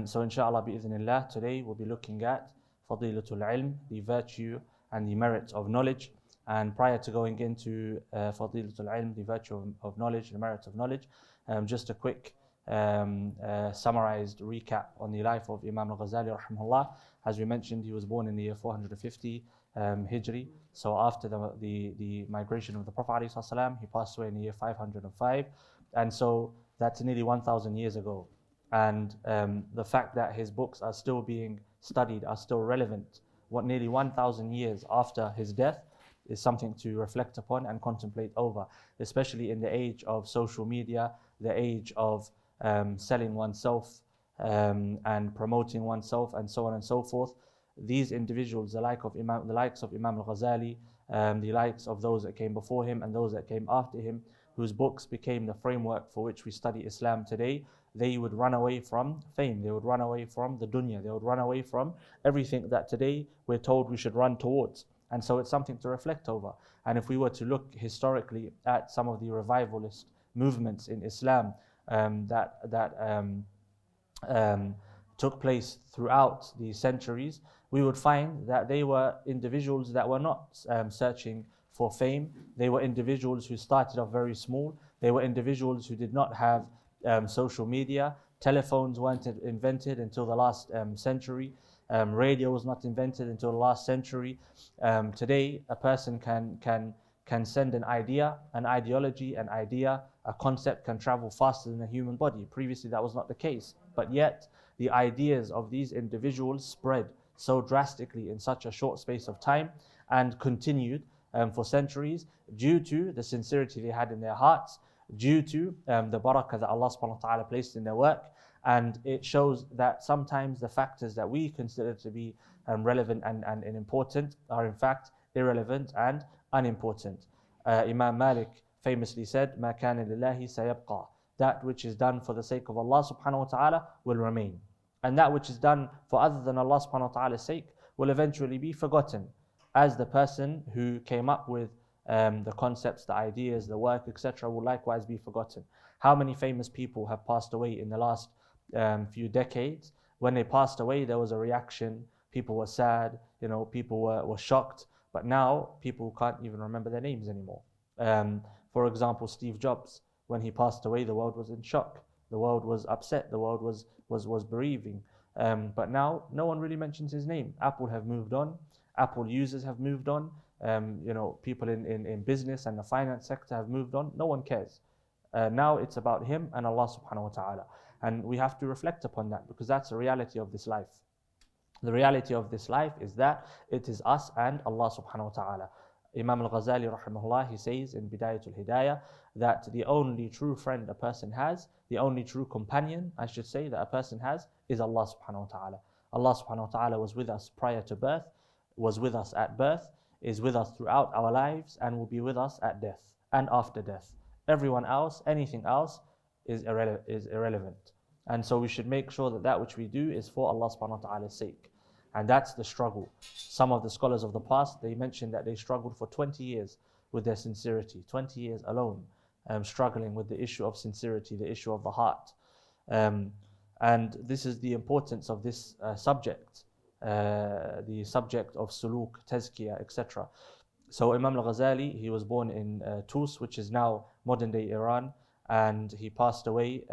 So inshallah bi'idhnillah, today we'll be looking at fadilatul ilm, the virtue and the merit of knowledge. And prior to going into fadilatul ilm, the virtue of knowledge, the merit of knowledge, just a quick summarized recap on the life of Imam al-Ghazali rahimahullah. As we mentioned, he was born in the year 450 Hijri. So after the migration of the Prophet ﷺ, he passed away in the year 505. And so that's nearly 1,000 years ago. And the fact that his books are still being studied, are still relevant, nearly 1,000 years after his death, is something to reflect upon and contemplate over, especially in the age of social media, the age of selling oneself and promoting oneself, and so on and so forth. These individuals, the likes of Imam al-Ghazali, the likes of those that came before him and those that came after him, whose books became the framework for which we study Islam today, they would run away from fame, they would run away from the dunya, they would run away from everything that today we're told we should run towards. And so it's something to reflect over. And if we were to look historically at some of the revivalist movements in Islam that took place throughout the centuries, we would find that they were individuals that were not searching for fame. They were individuals who started off very small. They were individuals who did not have social media. Telephones weren't invented until the last century. Radio was not invented until the last century. Today, a person can send an idea, an ideology, an idea, a concept can travel faster than a human body. Previously, that was not the case. But yet, the ideas of these individuals spread so drastically in such a short space of time and continued for centuries due to the sincerity they had in their hearts, due to the barakah that Allah subhanahu wa ta'ala placed in their work. And it shows that sometimes the factors that we consider to be relevant and important are in fact irrelevant and unimportant. Imam Malik famously said, "Ma kana lillahi sayabqa." That which is done for the sake of Allah subhanahu wa ta'ala will remain. And that which is done for other than Allah subhanahu wa ta'ala's sake will eventually be forgotten, as the person who came up with the concepts, the ideas, the work, etc. will likewise be forgotten. How many famous people have passed away in the last few decades? When they passed away, there was a reaction. People were sad, people were shocked. But now, people can't even remember their names anymore. For example, Steve Jobs, when he passed away, the world was in shock. The world was upset. The world was bereaving. But now, no one really mentions his name. Apple have moved on. Apple users have moved on. People in business and the finance sector have moved on. No one cares. Now it's about him and Allah subhanahu wa ta'ala. And we have to reflect upon that, because that's the reality of this life. The reality of this life is that it is us and Allah subhanahu wa ta'ala. Imam al-Ghazali rahimahullah, he says in Bidayatul Hidayah that the only true friend a person has, the only true companion, I should say, that a person has is Allah subhanahu wa ta'ala. Allah subhanahu wa ta'ala was with us prior to birth, was with us at birth, is with us throughout our lives, and will be with us at death and after death. Everyone else, anything else is irrelevant. And so we should make sure that that which we do is for Allah subhanahu wa ta'ala's sake. And that's the struggle. Some of the scholars of the past, they mentioned that they struggled for 20 years with their sincerity, 20 years alone, struggling with the issue of sincerity, the issue of the heart. And this is the importance of this subject, the subject of suluk, tazkiyah, etc. So Imam al-Ghazali, he was born in Tus, which is now modern day Iran, and he passed away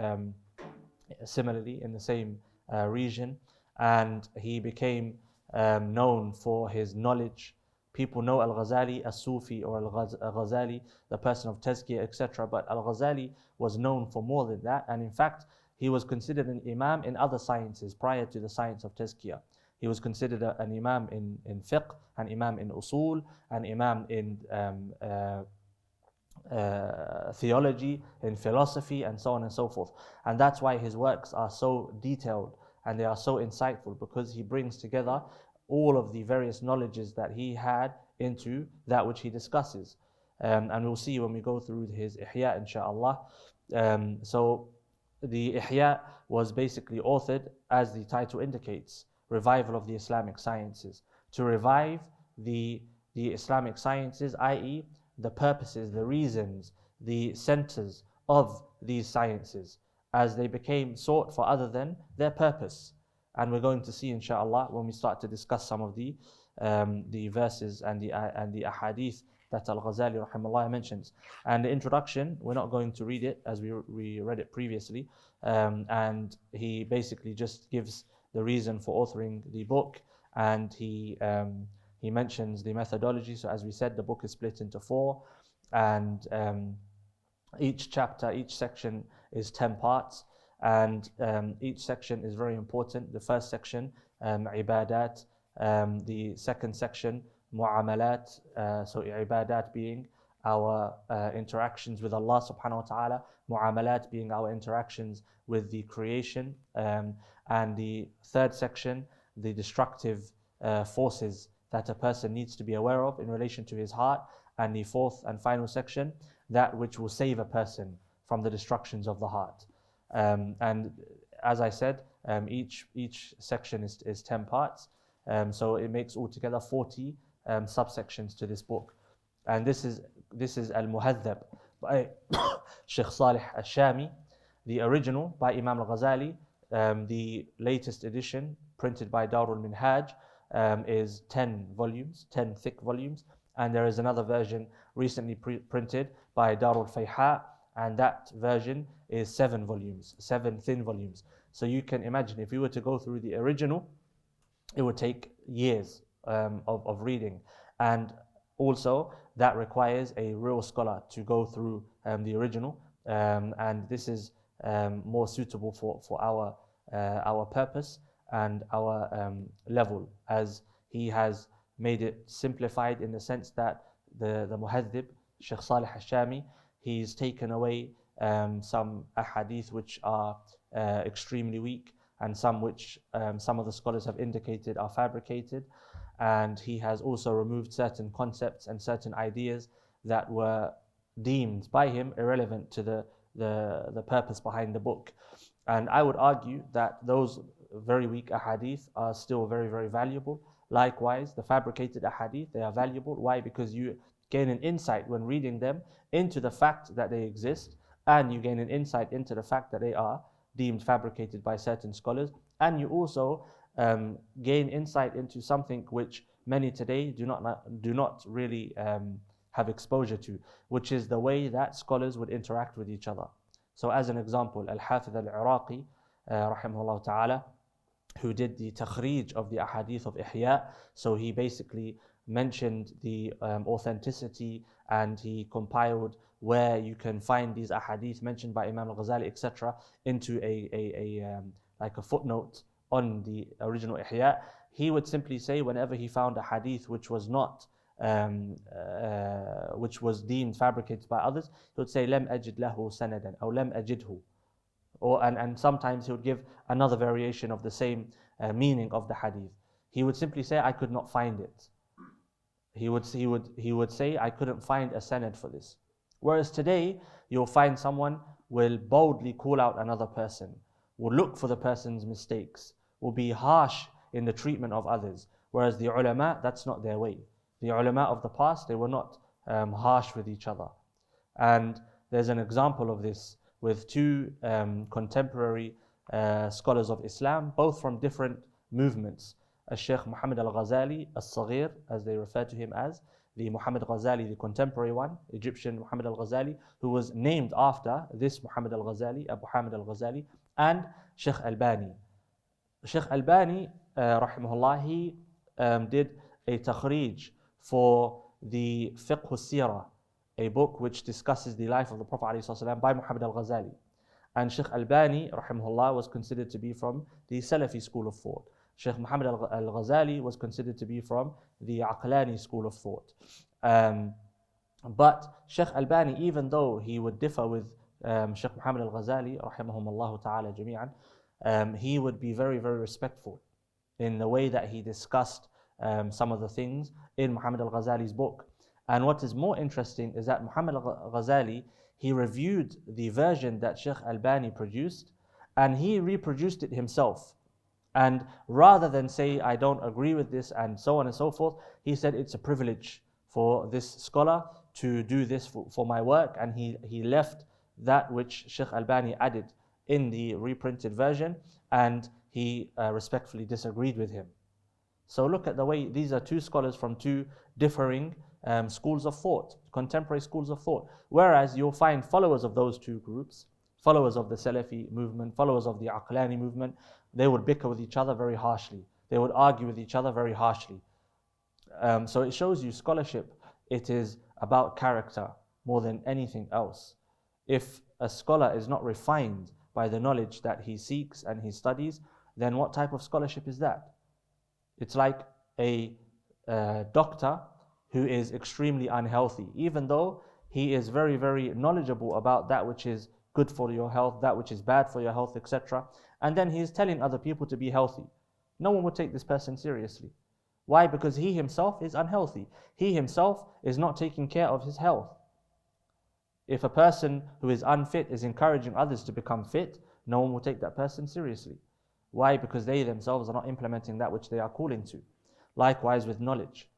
similarly in the same region. And he became known for his knowledge. People know al-Ghazali as Sufi, or al-Ghazali, the person of tazkiyah, etc. But al-Ghazali was known for more than that. And in fact, he was considered an imam in other sciences prior to the science of tazkiyah. He was considered an imam in fiqh, an imam in usul, an imam in theology, in philosophy, and so on and so forth. And that's why his works are so detailed and they are so insightful, because he brings together all of the various knowledges that he had into that which he discusses. And we'll see when we go through his Ihya, inshaAllah. So the Ihya was basically authored, as the title indicates, revival of the Islamic sciences. To revive the Islamic sciences, i.e. the purposes, the reasons, the centers of these sciences, as they became sought for other than their purpose. And we're going to see, inshallah, when we start to discuss some of the verses and the ahadith that al-Ghazali rahimahullah mentions. And the introduction, we're not going to read it as we read it previously. And he basically just gives the reason for authoring the book, and he mentions the methodology. So as we said, the book is split into 4, and each chapter, each section is 10 parts, and each section is very important. The first section, ibadat, the second section, mu'amalat, so ibadat being our interactions with Allah subhanahu wa ta'ala, mu'amalat being our interactions with the creation, and the third section, the destructive forces that a person needs to be aware of in relation to his heart, and the fourth and final section, that which will save a person from the destructions of the heart. And as I said, each section is 10 parts, so it makes altogether 40 subsections to this book. And this is Al-Muhadhab by Sheikh Salih al-Shami, the original by Imam al-Ghazali. The latest edition, printed by Darul Minhaj, is 10 volumes, 10 thick volumes, and there is another version recently printed by Darul Fayha, and that version is 7 volumes, 7 thin volumes. So you can imagine, if you were to go through the original, it would take years of reading, and also that requires a real scholar to go through the original, and this is more suitable for our purpose and our level, as he has made it simplified in the sense that the Muhadhib, Sheikh Salih al-Shami, he's taken away some ahadith which are extremely weak, and some which some of the scholars have indicated are fabricated, and he has also removed certain concepts and certain ideas that were deemed by him irrelevant to the purpose behind the book. And I would argue that those very weak ahadith are still very, very valuable. Likewise, the fabricated ahadith, they are valuable. Why? Because you gain an insight when reading them into the fact that they exist, and you gain an insight into the fact that they are deemed fabricated by certain scholars, and you also gain insight into something which many today do not really have exposure to, which is the way that scholars would interact with each other. So as an example, Al-Hafidh al-Iraqi, rahimahullah ta'ala, who did the takhrij of the ahadith of Ihya, so he basically mentioned the authenticity, and he compiled where you can find these ahadith mentioned by Imam al-Ghazali, etc., into like a footnote on the original Ihya. He would simply say, whenever he found a hadith which was not which was deemed fabricated by others, he would say lam ajid lahu sanadan, or lam ajidhu, and sometimes he would give another variation of the same meaning of the hadith. He would simply say, I could not find it. He would say, I couldn't find a sanad for this. Whereas today, you'll find someone will boldly call out another person, will look for the person's mistakes, will be harsh in the treatment of others. Whereas the ulama, that's not their way. The ulama of the past, they were not harsh with each other. And there's an example of this with 2 contemporary scholars of Islam, both from different movements. Sheikh Muhammad al-Ghazali, al-Saghir, as they refer to him as, the Muhammad Ghazali, the contemporary one, Egyptian Muhammad al-Ghazali, who was named after this Muhammad al-Ghazali, Abu Hamid al-Ghazali, and Sheikh Albani. Sheikh Albani, rahimahullah, he did a takhrij for the Fiqh al-Sirah, a book which discusses the life of the Prophet ﷺ by Muhammad al-Ghazali. And Sheikh Albani, rahimahullah, was considered to be from the Salafi school of thought. Sheikh Muhammad al-Ghazali was considered to be from the Aqlani school of thought. But Sheikh Albani, even though he would differ with Sheikh Muhammad al-Ghazali, rahimahumullah ta'ala jami'an, he would be very, very respectful in the way that he discussed some of the things in Muhammad al-Ghazali's book. And what is more interesting is that Muhammad al-Ghazali, he reviewed the version that Sheikh Albani produced, and he reproduced it himself. And rather than say, I don't agree with this and so on and so forth, he said it's a privilege for this scholar to do this for my work, and he left that which Sheikh Albani added in the reprinted version, and he respectfully disagreed with him. So look at the way, these are two scholars from two differing schools of thought, contemporary schools of thought. Whereas you'll find followers of those two groups, followers of the Salafi movement, followers of the Aqlani movement, they would bicker with each other very harshly. They would argue with each other very harshly. So it shows you scholarship, it is about character more than anything else. If a scholar is not refined by the knowledge that he seeks and he studies, then what type of scholarship is that? It's like a doctor who is extremely unhealthy, even though he is very, very knowledgeable about that which is good for your health, that which is bad for your health, etc. And then he is telling other people to be healthy. No one would take this person seriously. Why? Because he himself is unhealthy. He himself is not taking care of his health. If a person who is unfit is encouraging others to become fit, no one will take that person seriously. Why? Because they themselves are not implementing that which they are calling to. Likewise with knowledge.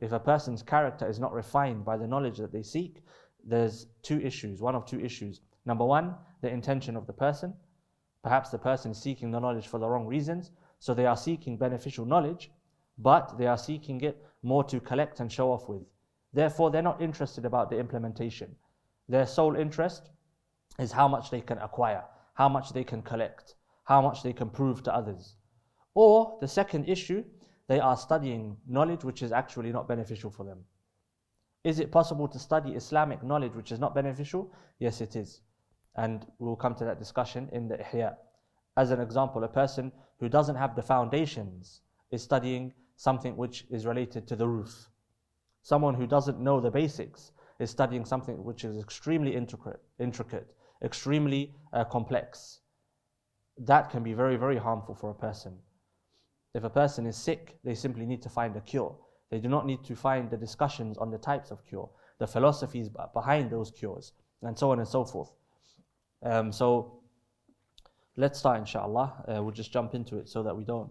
If a person's character is not refined by the knowledge that they seek, there's two issues, one of two issues. Number one, the intention of the person. Perhaps the person is seeking the knowledge for the wrong reasons, so they are seeking beneficial knowledge, but they are seeking it more to collect and show off with. Therefore, they're not interested about the implementation. Their sole interest is how much they can acquire, how much they can collect, how much they can prove to others. Or the second issue, they are studying knowledge which is actually not beneficial for them. Is it possible to study Islamic knowledge which is not beneficial? Yes, it is. And we'll come to that discussion in the Ihya. As an example, a person who doesn't have the foundations is studying something which is related to the roof. Someone who doesn't know the basics is studying something which is extremely intricate, extremely complex. That can be very, very harmful for a person. If a person is sick, they simply need to find a cure. They do not need to find the discussions on the types of cure, the philosophies behind those cures, and so on and so forth. So let's start, inshallah. We'll just jump into it so that we don't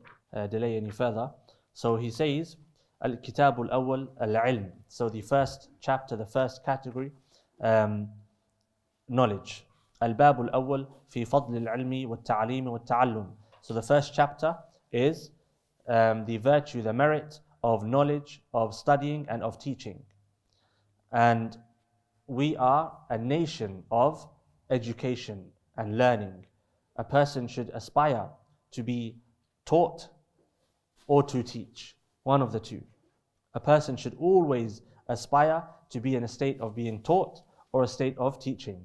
delay any further. So he says, Al-Kitab al-Awwal al-Ilm. So the first chapter, the first category, knowledge. Al-Bab al-Awwal fi fadl al-ilmi wal-ta'lim wal-ta'allum. So the first chapter is the virtue, the merit of knowledge, of studying and of teaching. And we are a nation of education and learning. A person should aspire to be taught or to teach, one of the two. A person should always aspire to be in a state of being taught or a state of teaching.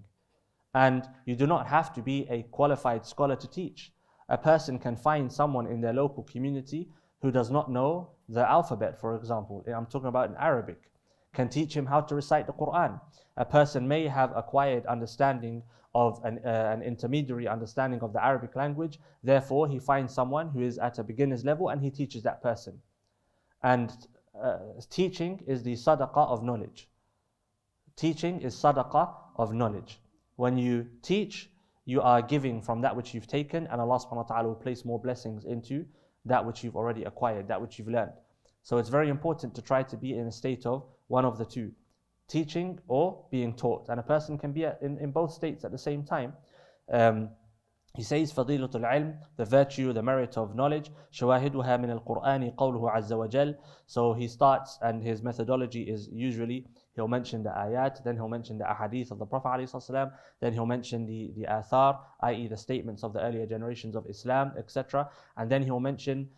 And you do not have to be a qualified scholar to teach. A person can find someone in their local community who does not know the alphabet, for example. I'm talking about in Arabic. Can teach him how to recite the Quran. A person may have acquired understanding of an intermediary understanding of the Arabic language. Therefore, he finds someone who is at a beginner's level and he teaches that person. And teaching is the sadaqah of knowledge. Teaching is sadaqah of knowledge. When you teach, you are giving from that which you've taken, and Allah subhanahu wa ta'ala will place more blessings into that which you've already acquired, that which you've learned. So it's very important to try to be in a state of one of the two, teaching or being taught. And a person can be in both states at the same time. He says, فضيلة العلم, the virtue, the merit of knowledge, شواهدها من القرآن قوله عز وجل. So he starts, and his methodology is usually, he'll mention the ayat, then he'll mention the ahadith of the Prophet ﷺ, then he'll mention the athar, i.e. the statements of the earlier generations of Islam, etc. And then he'll mention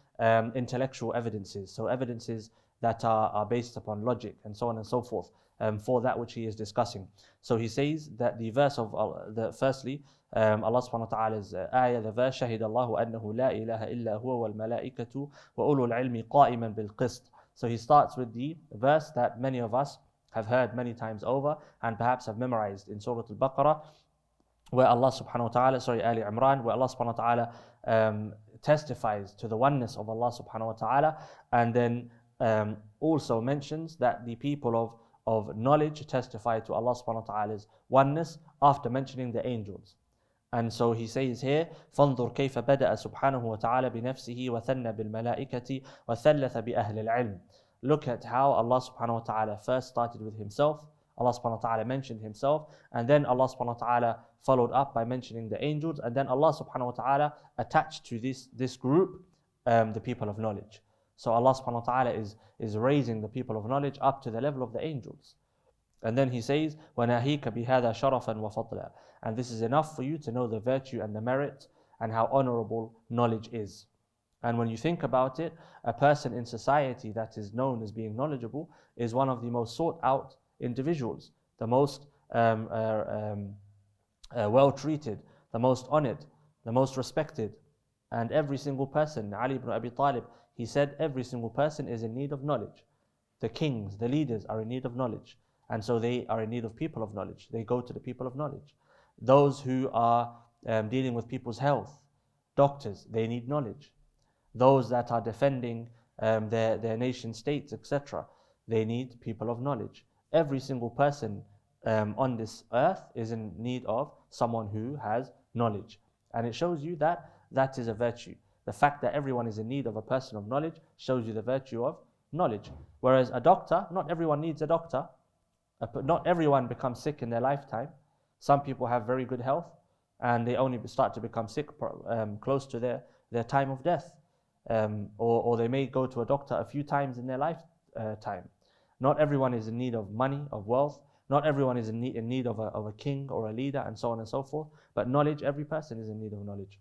intellectual evidences, so evidences that are based upon logic and so on and so forth, for that which he is discussing. So he says that the verse of, firstly, Allah subhanahu wa ta'ala's ayah, the verse, شَهِدَ اللَّهُ أَنَّهُ لَا إِلَهَ إِلَّا هُوَ وَالْمَلَائِكَةُ وَأُولُو الْعِلْمِ قَائِمًا بِالْقِسْطِ. So he starts with the verse that many of us have heard many times over and perhaps have memorized in Surah Al-Baqarah, where Allah subhanahu wa ta'ala, Ali Imran, where Allah subhanahu wa ta'ala testifies to the oneness of Allah subhanahu wa ta'ala, and then also mentions that the people of knowledge testify to Allah subhanahu wa ta'ala's oneness after mentioning the angels. And so he says here, فَانظُرْ كَيْفَ بَدَأَ سُبْحَانَهُ وَتَعَالَى بِنَفْسِهِ وَثَنَّ بِالْمَلَائِكَةِ وَثَلَّثَ بِأَهْلِ الْعِلْمِ. Look at how Allah subhanahu wa ta'ala first started with himself, Allah subhanahu wa ta'ala mentioned himself, and then Allah subhanahu wa ta'ala followed up by mentioning the angels, and then Allah subhanahu wa ta'ala attached to this group the people of knowledge. So Allah subhanahu wa ta'ala is raising the people of knowledge up to the level of the angels. And then he says, وَنَاهِيكَ بِهَذَا شَرَفًا وَفَضْلًا. And this is enough for you to know the virtue and the merit and how honorable knowledge is. And when you think about it, a person in society that is known as being knowledgeable is one of the most sought out individuals, the most well treated, the most honored, the most respected. And every single person, Ali ibn Abi Talib, he said every single person is in need of knowledge. The kings, the leaders are in need of knowledge. And so they are in need of people of knowledge. They go to the people of knowledge. Those who are dealing with people's health, doctors, they need knowledge. Those that are defending their nation states, etc., they need people of knowledge. Every single person on this earth is in need of someone who has knowledge. And it shows you that that is a virtue. The fact that everyone is in need of a person of knowledge shows you the virtue of knowledge. Whereas a doctor, not everyone needs a doctor. Not everyone becomes sick in their lifetime. Some people have very good health and they only start to become sick close to their time of death. Or they may go to a doctor a few times in their lifetime. Not everyone is in need of money, of wealth. Not everyone is in need of a king or a leader, and so on and so forth. But knowledge, every person is in need of knowledge.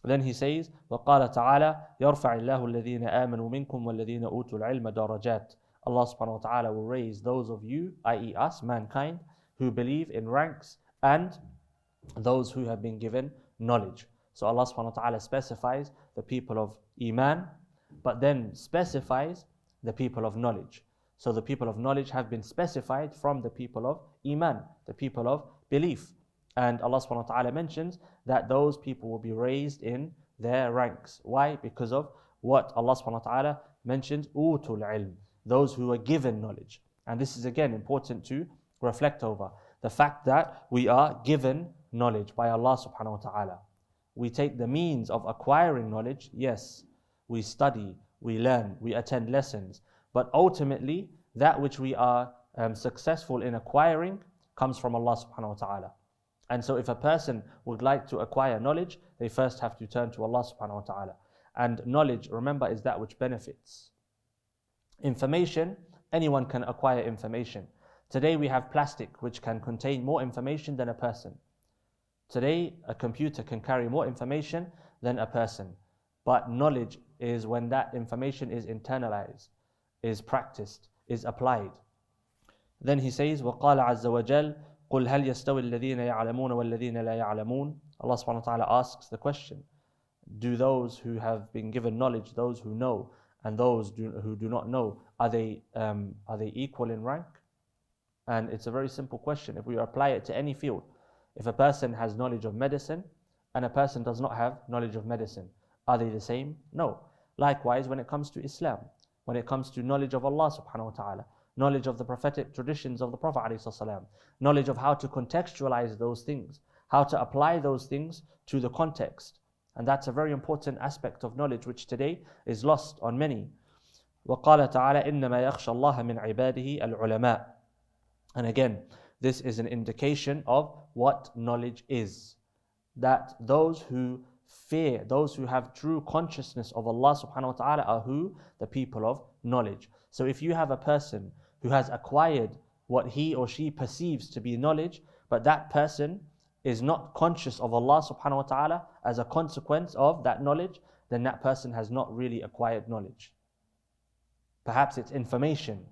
Then he says, وَقَالَ تَعَالَى يَرْفَعِ اللَّهُ الَّذِينَ آمَنُوا مِنْكُمْ وَالَّذِينَ أُوتُوا الْعِلْمَ دَرَجَاتٍ. Allah subhanahu wa ta'ala will raise those of you, i.e. us, mankind, who believe in ranks, and those who have been given knowledge. So Allah subhanahu wa ta'ala specifies the people of Iman, but then specifies the people of knowledge. So the people of knowledge have been specified from the people of Iman, the people of belief. And Allah subhanahu wa ta'ala mentions that those people will be raised in their ranks. Why? Because of what Allah subhanahu wa ta'ala mentioned, utul ilm, those who are given knowledge. And this is again important to reflect over. The fact that we are given knowledge by Allah subhanahu wa ta'ala. We take the means of acquiring knowledge, yes. We study, we learn, we attend lessons. But ultimately, that which we are successful in acquiring comes from Allah subhanahu wa ta'ala. And so if a person would like to acquire knowledge, they first have to turn to Allah subhanahu wa ta'ala. And knowledge, remember, is that which benefits. Information, anyone can acquire information. Today we have plastic which can contain more information than a person. Today a computer can carry more information than a person. But knowledge is when that information is internalized, is practiced, is applied. Then he says, وَقَالَ عَزَّ وَجَلَّ قُلْ هَلْ يَسْتَوِي الَّذِينَ يَعْلَمُونَ وَالَّذِينَ لَا يَعْلَمُونَ. Allah subhanahu wa ta'ala asks the question, do those who have been given knowledge, those who know, and those who do not know, are they equal in rank? And it's a very simple question. If we apply it to any field, if a person has knowledge of medicine and a person does not have knowledge of medicine, are they the same? No. Likewise, when it comes to Islam, when it comes to knowledge of Allah subhanahu wa ta'ala, knowledge of the prophetic traditions of the Prophet ﷺ, knowledge of how to contextualize those things, how to apply those things to the context. And that's a very important aspect of knowledge which today is lost on many. وَقَالَ تَعَالَى إِنَّمَا يَخْشَى اللَّهَ مِنْ عِبَادِهِ الْعُلَمَاءِ. And again, this is an indication of what knowledge is. That those who fear, those who have true consciousness of Allah subhanahu wa ta'ala are who? The people of knowledge. So if you have a person who has acquired what he or she perceives to be knowledge, but that person is not conscious of Allah subhanahu wa ta'ala as a consequence of that knowledge, then that person has not really acquired knowledge. Perhaps it's information,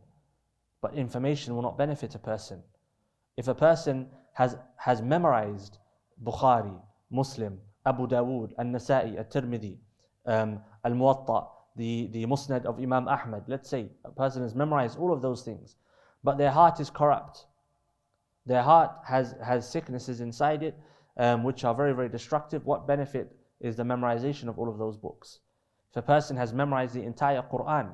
but information will not benefit a person. If a person has memorized Bukhari, Muslim, Abu Dawood, An-Nasa'i, At-Tirmidhi, Al-Muwatta, the Musnad of Imam Ahmad, let's say a person has memorized all of those things, but their heart is corrupt. Their heart has sicknesses inside it, which are very, very destructive. What benefit is the memorization of all of those books? If a person has memorized the entire Quran,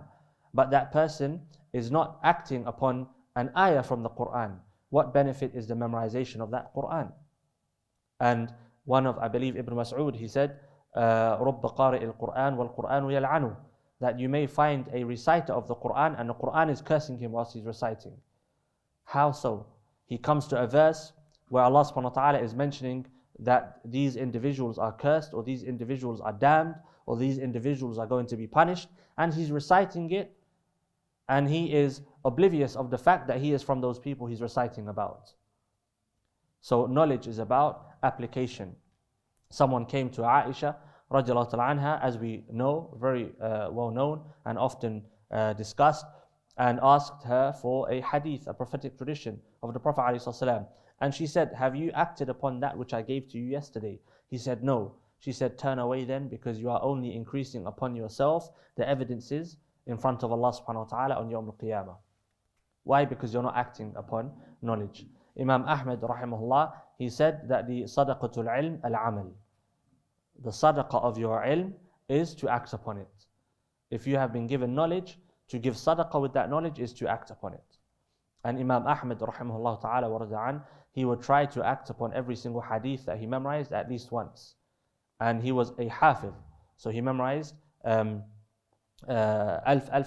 but that person is not acting upon an ayah from the Quran, what benefit is the memorization of that Quran? And one of, I believe, Ibn Mas'ud, he said, رُبَّ قَارِئِ الْقُرْآنِ وَالْقُرْآنُ يَلْعَنُهُ. That you may find a reciter of the Quran and the Quran is cursing him whilst he's reciting. How so? he comes to a verse where Allah subhanahu wa ta'ala is mentioning that these individuals are cursed, or these individuals are damned, or these individuals are going to be punished, and he's reciting it, and he is oblivious of the fact that he is from those people he's reciting about. So knowledge is about application. Someone came to Aisha radiallahu ta'ala anha, as we know, very well known and often discussed, and asked her for a hadith, a prophetic tradition of the Prophet ﷺ. And she said, have you acted upon that which I gave to you yesterday? He said, no. She said, turn away then, because you are only increasing upon yourself the evidences in front of Allah subhanahu wa ta'ala on Yawm al-Qiyamah. Why? Because you're not acting upon knowledge. Imam Ahmad rahimahullah, he said that the sadaqatul ilm al-amal. The sadaqah of your ilm is to act upon it. If you have been given knowledge, to give sadaqah with that knowledge is to act upon it. And Imam Ahmad rahimahullah ta'ala wa rada'an, he would try to act upon every single hadith that he memorized at least once. And he was a hafiz, so he memorized alf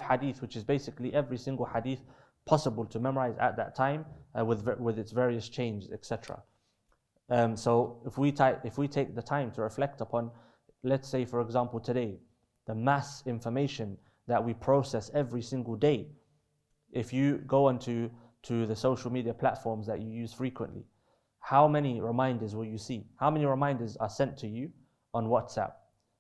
hadith, which is basically every single hadith possible to memorize at that time, with its various changes, etc. So if we take the time to reflect upon, let's say for example today, the mass information that we process every single day. If you go onto the social media platforms that you use frequently, how many reminders will you see? How many reminders are sent to you on WhatsApp?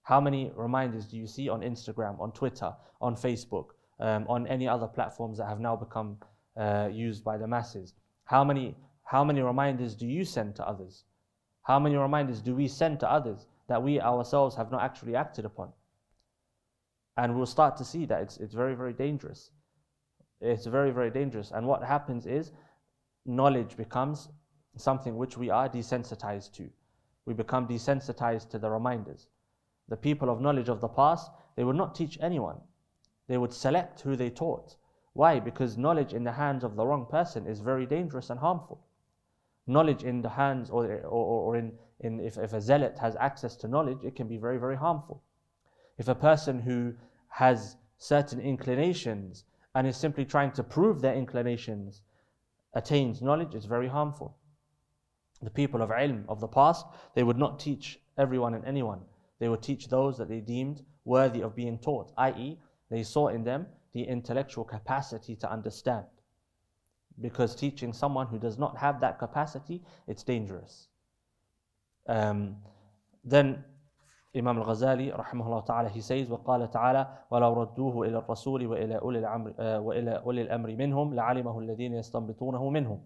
How many reminders do you see on Instagram, on Twitter, on Facebook, on any other platforms that have now become used by the masses? How many reminders do you send to others? How many reminders do we send to others that we ourselves have not actually acted upon? And we'll start to see that it's very, very dangerous. It's very, very dangerous. And what happens is knowledge becomes something which we are desensitized to. We become desensitized to the reminders. The people of knowledge of the past, they would not teach anyone. They would select who they taught. Why? Because knowledge in the hands of the wrong person is very dangerous and harmful. Knowledge in the hands, or if a zealot has access to knowledge, it can be very, very harmful. If a person who has certain inclinations and is simply trying to prove their inclinations attains knowledge, it's very harmful. The people of ilm of the past, they would not teach everyone and anyone. They would teach those that they deemed worthy of being taught, i.e., they saw in them the intellectual capacity to understand. Because teaching someone who does not have that capacity, it's dangerous. Then Imam al-Ghazali rahimahullah ta'ala, he says, وَقَالَ تَعَالَى وَلَوْ رَدُّوهُ إِلَى الرَّسُولِ وَإِلَى أُولِي الْأَمْرِ مِنْهُمْ لَعَلِمَهُ الَّذِينَ يَسْتَنْبِطُونَهُ مِنْهُمْ.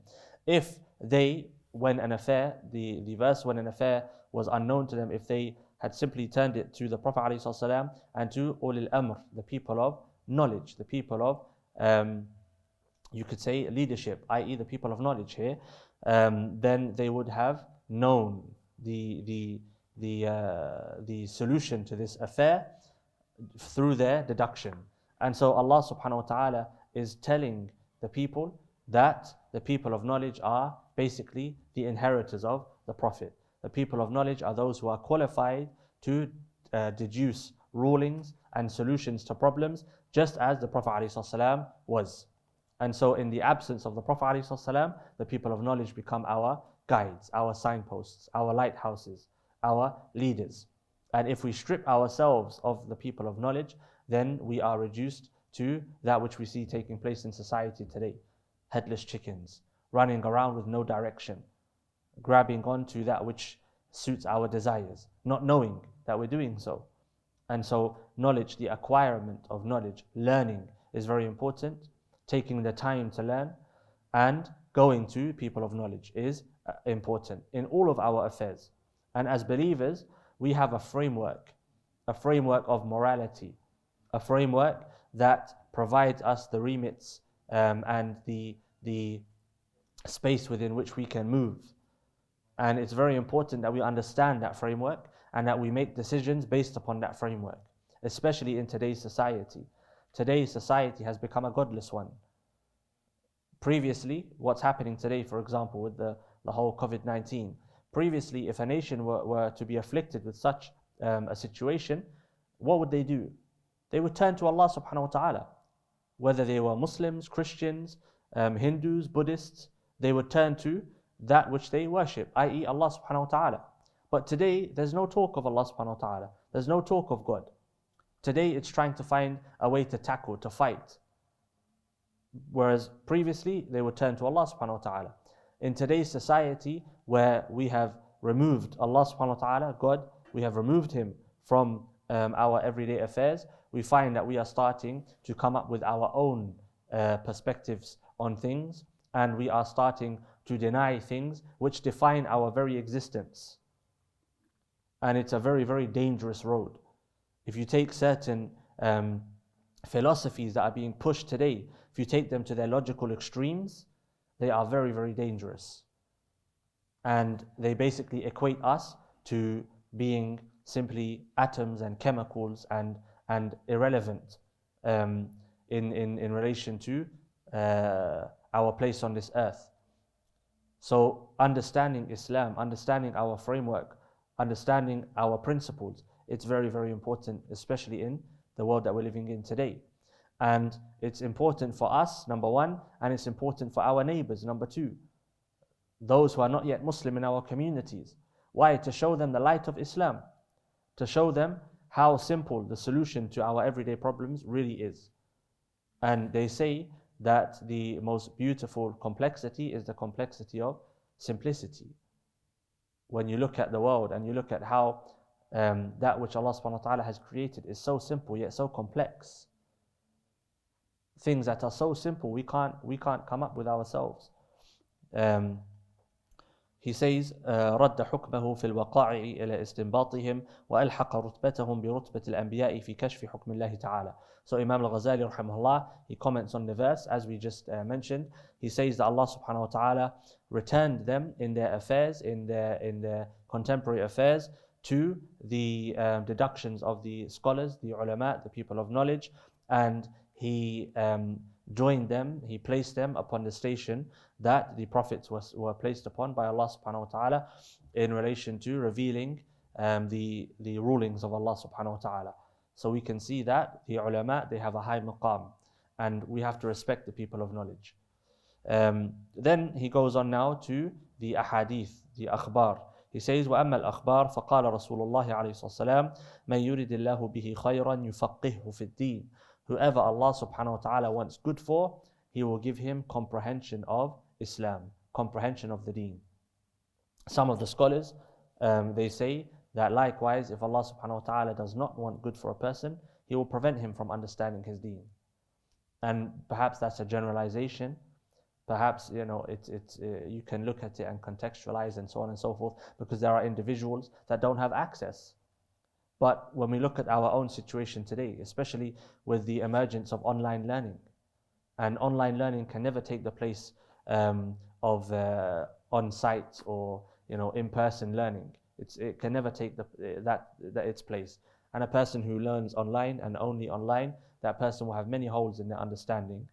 If they, when an affair, the verse, when an affair was unknown to them, if they had simply turned it to the Prophet ﷺ and to Ulil Amr, the people of knowledge, the people of, you could say, leadership, i.e. the people of knowledge here, then they would have known the solution to this affair through their deduction. And so Allah subhanahu wa ta'ala is telling the people that the people of knowledge are basically the inheritors of the Prophet. The people of knowledge are those who are qualified to deduce rulings and solutions to problems, just as the Prophet ﷺ was. And so in the absence of the Prophet ﷺ, the people of knowledge become our guides, our signposts, our lighthouses, our leaders. And if we strip ourselves of the people of knowledge, then we are reduced to that which we see taking place in society today. Headless chickens, running around with no direction, grabbing onto that which suits our desires, not knowing that we're doing so. And so knowledge, the acquirement of knowledge, learning is very important. Taking the time to learn and going to people of knowledge is important in all of our affairs. And as believers, we have a framework of morality, a framework that provides us the remits and the space within which we can move. And it's very important that we understand that framework and that we make decisions based upon that framework, especially in today's society. Today's society has become a godless one. Previously, what's happening today, for example, with the whole COVID-19, previously, if a nation were to be afflicted with such a situation, what would they do? They would turn to Allah subhanahu wa ta'ala. Whether they were Muslims, Christians, Hindus, Buddhists, They would turn to that which they worship, i.e. Allah subhanahu wa ta'ala. But today, there's no talk of Allah subhanahu wa ta'ala. There's no talk of God. Today, it's trying to find a way to tackle, to fight. Whereas previously, they would turn to Allah subhanahu wa ta'ala. In today's society, where we have removed Allah subhanahu wa ta'ala, God, we have removed Him from our everyday affairs, we find that we are starting to come up with our own perspectives on things, and we are starting to deny things which define our very existence. And it's a very, very dangerous road. If you take certain philosophies that are being pushed today, if you take them to their logical extremes, they are very, very dangerous. And they basically equate us to being simply atoms and chemicals and irrelevant in relation to our place on this earth. So understanding Islam, understanding our framework, understanding our principles, it's very, very important, especially in the world that we're living in today. And it's important for us, number one, and it's important for our neighbors, number two. Those who are not yet Muslim in our communities. Why? To show them the light of Islam. To show them how simple the solution to our everyday problems really is. And they say that the most beautiful complexity is the complexity of simplicity. When you look at the world and you look at how that which Allah subhanahu wa ta'ala has created is so simple yet so complex. Things that are so simple we can't come up with ourselves. He says, رد حكمه في الوقائع إلى استنباطهم وألحق رتبتهم برتبة الأنبياء في كشف حكم الله تعالى. So Imam al-Ghazali rahimahullah, he comments on the verse as we just mentioned. He says that Allah subhanahu wa ta'ala returned them in their affairs, in their contemporary affairs, to the deductions of the scholars, the ulama, the people of knowledge, and He joined them, He placed them upon the station that the prophets were placed upon by Allah subhanahu wa ta'ala in relation to revealing the rulings of Allah subhanahu wa ta'ala. So we can see that the ulama, they have a high maqam, and we have to respect the people of knowledge. Then he goes on now to the ahadith, the akhbar. He says, وَأَمَّا الْأَخْبَارِ فَقَالَ رَسُولُ اللَّهِ عَلَيْهِ الصَّلَاةِ مَنْ يُرِدِ اللَّهُ بِهِ خَيْرًا يُفَقِّهُ فِي الدِّينِ. Whoever Allah subhanahu wa ta'ala wants good for, He will give him comprehension of Islam, comprehension of the deen. Some of the scholars, they say that likewise, if Allah subhanahu wa ta'ala does not want good for a person, He will prevent him from understanding his deen. And perhaps that's a generalization. Perhaps, you can look at it and contextualize and so on and so forth, because there are individuals that don't have access. But when we look at our own situation today, especially with the emergence of online learning, and online learning can never take the place of on-site or in-person learning. It can never take its place. And a person who learns online and only online, that person will have many holes in their understanding.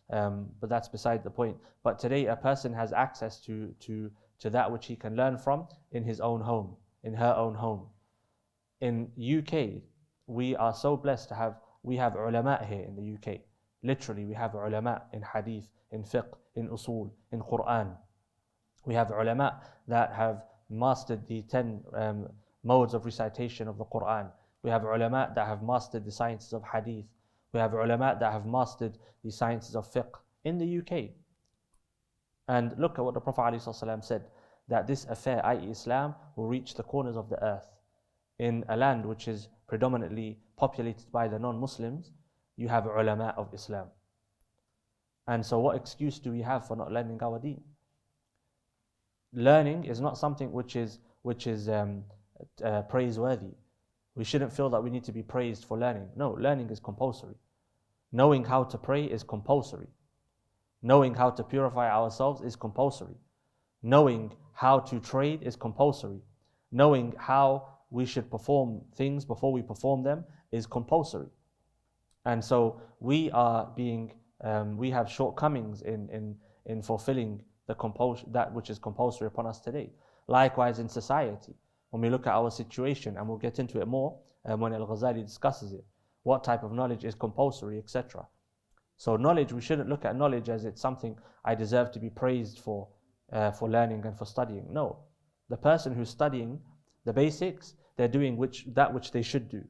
But that's beside the point. But today, a person has access to that which he can learn from in his own home, in her own home. In UK, we are so blessed to have ulama here in the UK. Literally, we have ulama in hadith, in fiqh, in usul, in Quran. We have ulama that have mastered the 10 modes of recitation of the Quran. We have ulama that have mastered the sciences of hadith. We have ulama that have mastered the sciences of fiqh in the UK. And look at what the Prophet ﷺ said, that this affair, i.e. Islam, will reach the corners of the earth. In a land which is predominantly populated by the non-Muslims, you have ulama of Islam. And so what excuse do we have for not learning our deen? Learning is not something which is praiseworthy. We shouldn't feel that we need to be praised for learning. No, learning is compulsory. Knowing how to pray is compulsory. Knowing how to purify ourselves is compulsory. Knowing how to trade is compulsory. Knowing how we should perform things before we perform them is compulsory. And so we have shortcomings in fulfilling that which is compulsory upon us today. Likewise in society, when we look at our situation, and we'll get into it more when al-Ghazali discusses it, what type of knowledge is compulsory, etc. So knowledge, we shouldn't look at knowledge as it's something I deserve to be praised for. for learning and for studying. No. The person who's studying the basics, they're doing that which they should do.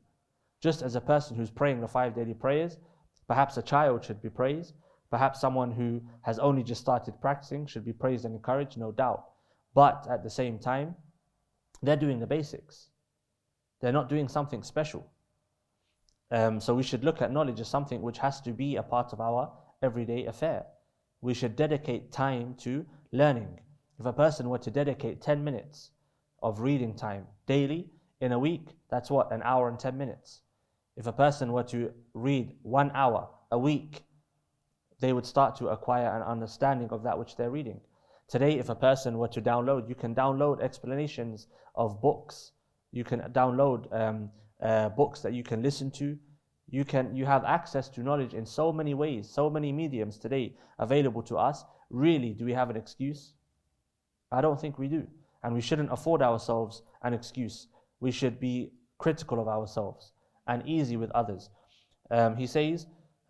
Just as a person who's praying the 5 daily prayers, perhaps a child should be praised, perhaps someone who has only just started practicing should be praised and encouraged, no doubt. But at the same time, they're doing the basics. They're not doing something special. So we should look at knowledge as something which has to be a part of our everyday affair. We should dedicate time to learning. If a person were to dedicate 10 minutes of reading time daily in a week, that's what? An hour and 10 minutes. If a person were to read 1 hour a week, they would start to acquire an understanding of that which they're reading. Today, if a person were to download, you can download explanations of books. You can download books that you can listen to. You have access to knowledge in so many ways, so many mediums today available to us. Really, do we have an excuse? I don't think we do. And we shouldn't afford ourselves an excuse. We should be critical of ourselves and easy with others. He says,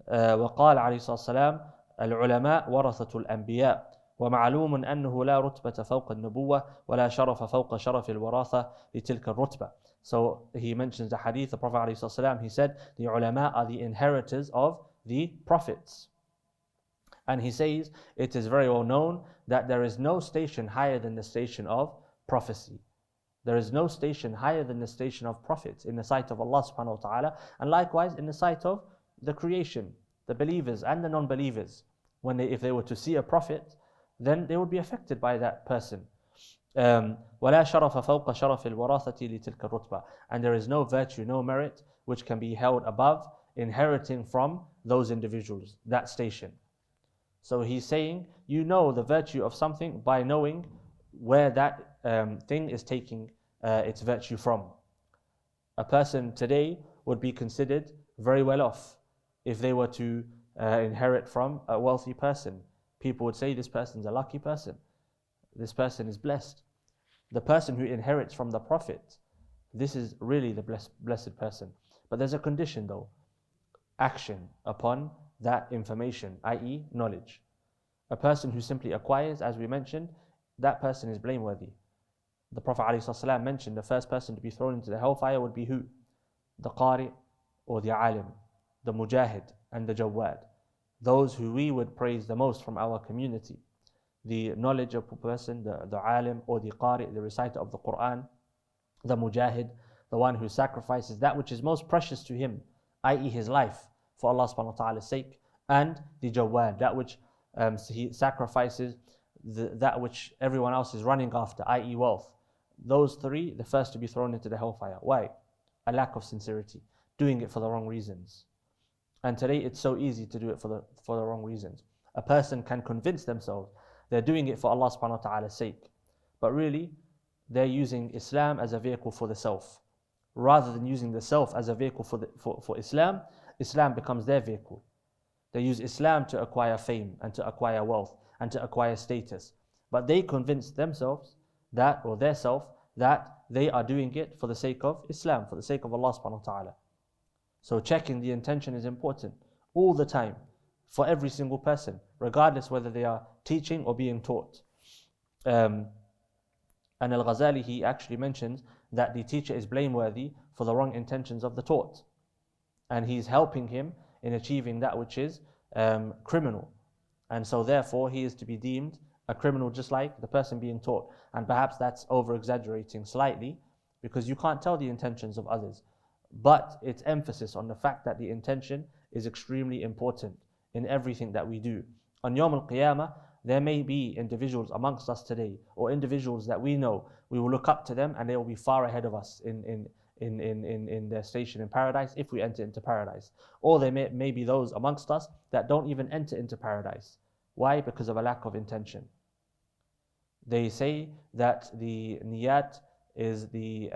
وقال عليه الصلاة والسلام العلماء ورثة الأنبياء ومعلوم أنه لا رتبة فوق النبوة ولا شرف فوق شرف الوراثة لتلك الرتبة. So he mentions the hadith, the Prophet ﷺ, he said, the ulama are the inheritors of the prophets. And he says, it is very well known that there is no station higher than the station of prophecy. There is no station higher than the station of prophets in the sight of Allah subhanahu wa ta'ala, and likewise in the sight of the creation, the believers and the non-believers. If they were to see a prophet, then they would be affected by that person. وَلَا شَرَفَ فَوْقَ شَرَفِ الْوَرَاثَةِ لِتِلْكَ الرُّتْبَةِ. And there is no virtue, no merit, which can be held above inheriting from those individuals, that station. So he's saying, you know the virtue of something by knowing where that thing is taking its virtue from. A person today would be considered very well off if they were to inherit from a wealthy person. People would say this person's a lucky person. This person is blessed. The person who inherits from the Prophet, this is really the blessed person. But there's a condition though, action upon that information, i.e. knowledge. A person who simply acquires, as we mentioned, that person is blameworthy. The Prophet ﷺ mentioned the first person to be thrown into the hellfire would be who? The qari or the alim, the mujahid and the jawad. Those who we would praise the most from our community. The knowledge of a person, the alim or the qari, the reciter of the Quran, the mujahid, the one who sacrifices that which is most precious to him, i.e. his life, for Allah subhanahu wa ta'ala's sake, and the jawad, that which he sacrifices, that which everyone else is running after, i.e. wealth. Those three, the first to be thrown into the hellfire. Why? A lack of sincerity, doing it for the wrong reasons. And today it's so easy to do it for the wrong reasons. A person can convince themselves they're doing it for Allah subhanahu wa ta'ala's sake, but really they're using Islam as a vehicle for the self. Rather than using the self as a vehicle for Islam, Islam becomes their vehicle. They use Islam to acquire fame and to acquire wealth and to acquire status. But they convince themselves that, or their self, that they are doing it for the sake of Islam, for the sake of Allah subhanahu wa ta'ala. So checking the intention is important all the time for every single person, regardless whether they are teaching or being taught. And al-Ghazali, he actually mentions that the teacher is blameworthy for the wrong intentions of the taught. And he's helping him in achieving that which is criminal. And so therefore he is to be deemed a criminal just like the person being taught. And perhaps that's over-exaggerating slightly, because you can't tell the intentions of others. But it's emphasis on the fact that the intention is extremely important in everything that we do. On Yawm al-Qiyamah, there may be individuals amongst us today, or individuals that we know, we will look up to them and they will be far ahead of us in their station in paradise if we enter into paradise. Or there may be those amongst us that don't even enter into paradise. Why? Because of a lack of intention. They say that the niyat is the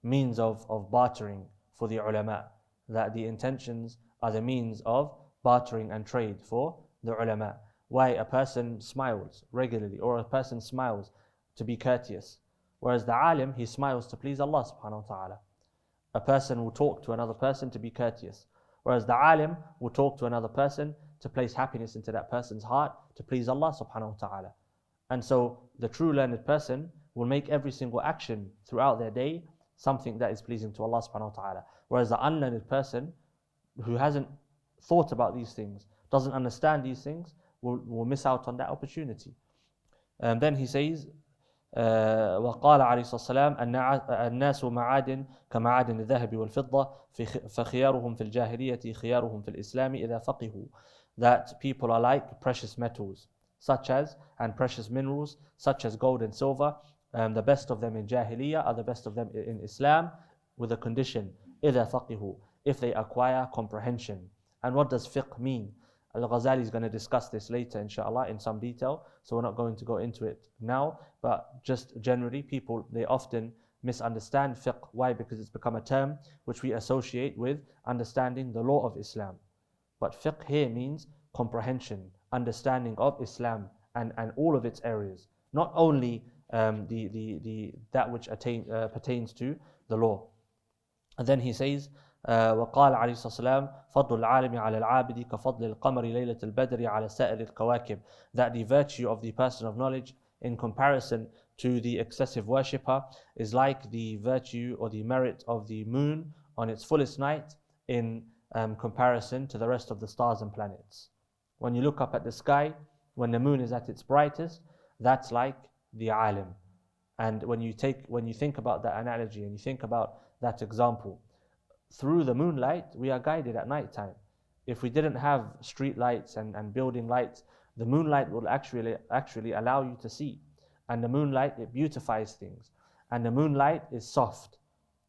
means of bartering for the ulama, that the intentions are the means of bartering and trade for the ulama. Why? A person smiles regularly, or a person smiles to be courteous, whereas the alim, he smiles to please Allah subhanahu wa ta'ala. A person will talk to another person to be courteous, whereas the alim will talk to another person to place happiness into that person's heart to please Allah subhanahu wa ta'ala. And so the true learned person will make every single action throughout their day something that is pleasing to Allah subhanahu wa ta'ala. Whereas the unlearned person who hasn't thought about these things, doesn't understand these things, will miss out on that opportunity. And then he says, وقال عليه الصلاة والسلام الناس معادن كمعادن الذهب والفضة فخيارهم في الجاهلية خيارهم في الإسلام إذا فقهوا. That people are like precious metals, and precious minerals, such as gold and silver. The best of them in Jahiliyyah are the best of them in Islam, with a condition, إذا فقهوا, if they acquire comprehension. And what does fiqh mean? Al-Ghazali is going to discuss this later, inshallah, in some detail, so we're not going to go into it now. But just generally, people, they often misunderstand fiqh. Why? Because it's become a term which we associate with understanding the law of Islam. But fiqh here means comprehension, understanding of Islam and all of its areas, not only that which pertains to the law. And then he says, وقال عليه الصلاة والسلام فضل العالم على العابد كفضل القمر ليلة البدر على سائر الكواكب. That the virtue of the person of knowledge in comparison to the excessive worshipper is like the virtue or the merit of the moon on its fullest night in comparison to the rest of the stars and planets. When you look up at the sky, when the moon is at its brightest, that's like the alim. And when you think about that analogy and you think about that example, through the moonlight we are guided at night time. If we didn't have street lights and building lights, the moonlight will actually allow you to see. And the moonlight, it beautifies things. And the moonlight is soft.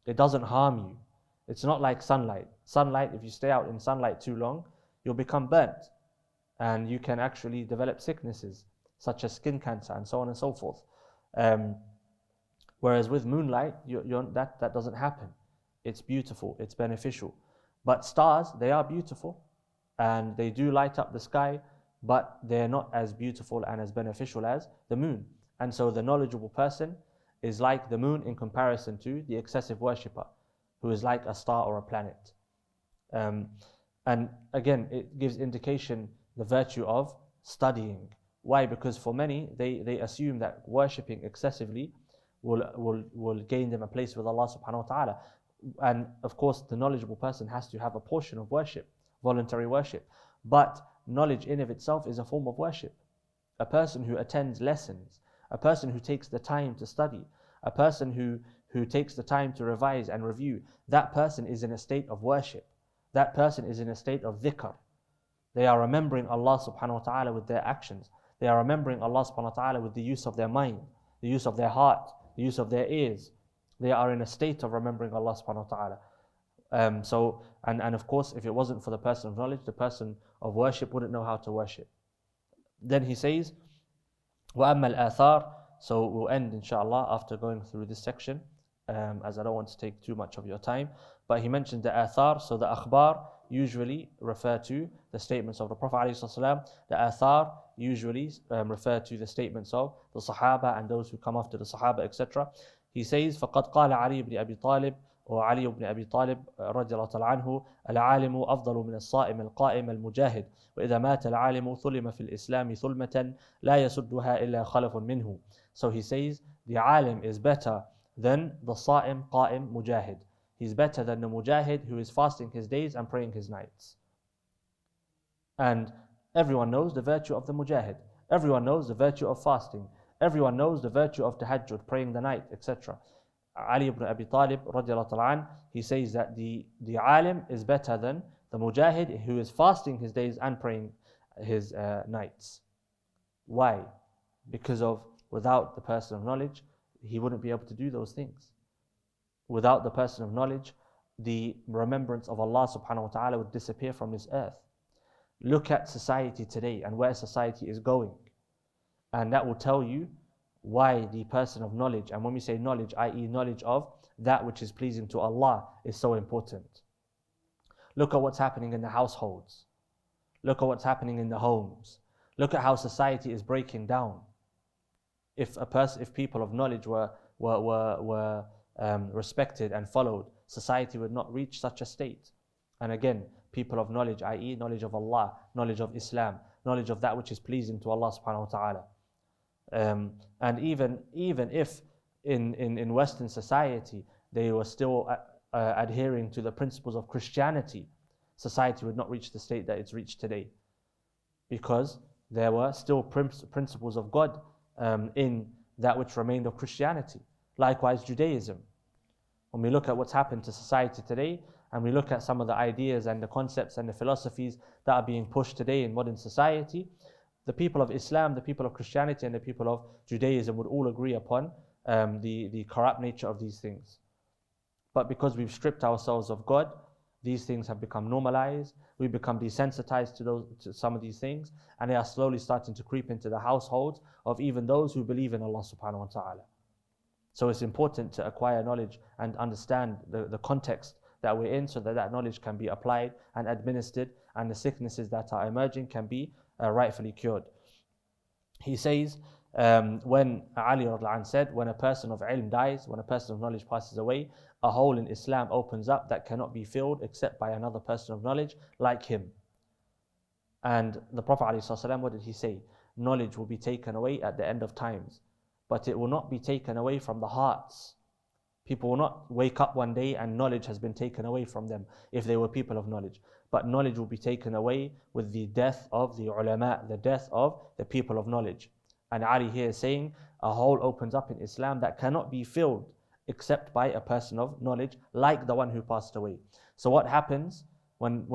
It doesn't harm you. It's not like sunlight. Sunlight, if you stay out in sunlight too long, you'll become burnt. And you can actually develop sicknesses such as skin cancer and so on and so forth. Whereas with moonlight, that doesn't happen. It's beautiful, it's beneficial. But stars, they are beautiful and they do light up the sky, but they're not as beautiful and as beneficial as the moon. And so the knowledgeable person is like the moon in comparison to the excessive worshipper, who is like a star or a planet. And again, it gives indication the virtue of studying. Why? Because for many, they assume that worshipping excessively will gain them a place with Allah subhanahu wa ta'ala. And of course, the knowledgeable person has to have a portion of worship, voluntary worship. But knowledge in of itself is a form of worship. A person who attends lessons, a person who takes the time to study, a person who takes the time to revise and review, that person is in a state of worship. That person is in a state of dhikr. They are remembering Allah subhanahu wa ta'ala with their actions. They are remembering Allah subhanahu wa ta'ala with the use of their mind, the use of their heart, the use of their ears. They are in a state of remembering Allah subhanahu wa ta'ala. And of course, if it wasn't for the person of knowledge, the person of worship wouldn't know how to worship. Then he says, وَأَمَّا الْآثَارِ. So we'll end inshallah after going through this section, as I don't want to take too much of your time. But he mentioned the athar. So the akhbar usually refer to the statements of the Prophet ﷺ. The athar usually refer to the statements of the Sahaba and those who come after the Sahaba, etc. He says, فَقَدْ قَالَ عَلِي بْنِ أَبِي طَالِبٍ or Ali ibn Abi Talib رضي الله تعالى عنه العالم أفضل من الصائم القائم المجاهد وإذا مات العالم ثلم في الإسلام ثلمة لا يسدها إلا خلف منه. So he says the alim is better than the sa'im, qa'im, mujahid. He's better than the mujahid who is fasting his days and praying his nights. And everyone knows the virtue of the mujahid. Everyone knows the virtue of fasting. Everyone knows the virtue of tahajjud, praying the night, etc. Ali ibn Abi Talib, radiallahu ta'ala, he says that the alim is better than the mujahid who is fasting his days and praying his nights. Why? Because without the person of knowledge, he wouldn't be able to do those things. Without the person of knowledge, the remembrance of Allah subhanahu wa ta'ala would disappear from this earth. Look at society today and where society is going. And that will tell you why the person of knowledge, and when we say knowledge, i.e. knowledge of that which is pleasing to Allah, is so important. Look at what's happening in the households. Look at what's happening in the homes. Look at how society is breaking down. If people of knowledge were respected and followed, society would not reach such a state. And again, people of knowledge, i.e. knowledge of Allah, knowledge of Islam, knowledge of that which is pleasing to Allah subhanahu wa ta'ala. And even if in Western society they were still adhering to the principles of Christianity, society would not reach the state that it's reached today, because there were still principles of God in that which remained of Christianity. Likewise, Judaism. When we look at what's happened to society today, and we look at some of the ideas and the concepts and the philosophies that are being pushed today in modern society, the people of Islam, the people of Christianity, and the people of Judaism would all agree upon the corrupt nature of these things. But because we've stripped ourselves of God, these things have become normalized. We become desensitized to some of these things, and they are slowly starting to creep into the households of even those who believe in Allah subhanahu wa ta'ala. So it's important to acquire knowledge and understand the context that we're in, so that that knowledge can be applied and administered, and the sicknesses that are emerging can be rightfully cured. He says, when Ali radiallahu anhu said, when a person of ilm dies, when a person of knowledge passes away, a hole in Islam opens up that cannot be filled except by another person of knowledge like him. And the Prophet ﷺ, what did he say? Knowledge will be taken away at the end of times, but it will not be taken away from the hearts. People will not wake up one day and knowledge has been taken away from them if they were people of knowledge. But knowledge will be taken away with the death of the ulama, the death of the people of knowledge. And Ali here is saying a hole opens up in Islam that cannot be filled except by a person of knowledge like the one who passed away. So what happens when